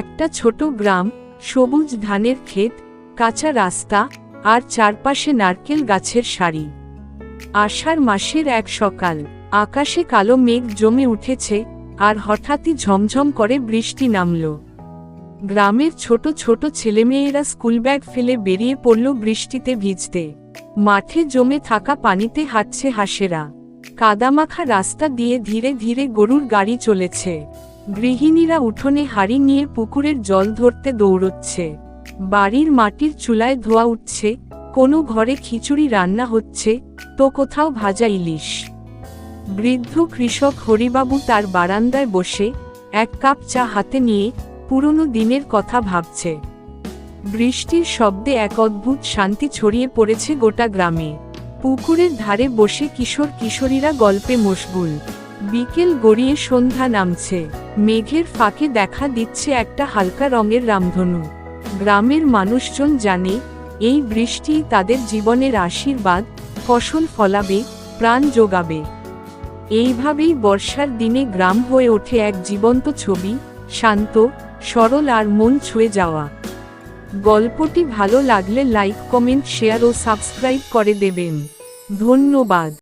একটা ছোট গ্রাম, সবুজ ধানের ক্ষেত, কাঁচা রাস্তা, আর চারপাশে নারকেল গাছের সারি। আষাঢ় মাসের এক সকাল, আকাশে কালো মেঘ জমে উঠেছে, আর হঠাৎই ঝমঝম করে বৃষ্টি নামল। গ্রামের ছোট ছোট ছেলেমেয়েরা স্কুল ব্যাগ ফেলে বেরিয়ে পড়ল বৃষ্টিতে ভিজতে। মাঠে জমে থাকা পানিতে হাঁটছে হাঁসেরা। কাদামাখা রাস্তা দিয়ে ধীরে ধীরে গরুর গাড়ি চলেছে। গৃহিণীরা উঠোনে হাঁড়ি নিয়ে পুকুরের জল ধরতে দৌড়চ্ছে। বাড়ির মাটির চুলায় ধোয়া উঠছে, কোনো ঘরে খিচুড়ি রান্না হচ্ছে, তো কোথাও ভাজা ইলিশ। বৃদ্ধ কৃষক হরিবাবু তার বারান্দায় বসে এক কাপ চা হাতে নিয়ে পুরনো দিনের কথা ভাবছে। বৃষ্টির শব্দে এক অদ্ভুত শান্তি ছড়িয়ে পড়েছে গোটা গ্রামে। পুকুরের ধারে বসে কিশোর কিশোরীরা গল্পে মশগুল। বিকেল গড়িয়ে সন্ধ্যা নামছে, মেঘের ফাঁকে দেখা দিচ্ছে একটা হালকা রঙের রামধনু। গ্রামের মানুষজন জানে, এই বৃষ্টিই তাদের জীবনের আশীর্বাদ, ফসল ফলাবে, প্রাণ যোগাবে। এইভাবেই বর্ষার দিনে গ্রাম হয়ে ওঠে এক জীবন্ত ছবি, শান্ত, সরল আর মন ছুঁয়ে যাওয়া। গল্পটি ভালো লাগলে লাইক, কমেন্ট, শেয়ার ও সাবস্ক্রাইব করে দেবেন। ধন্যবাদ।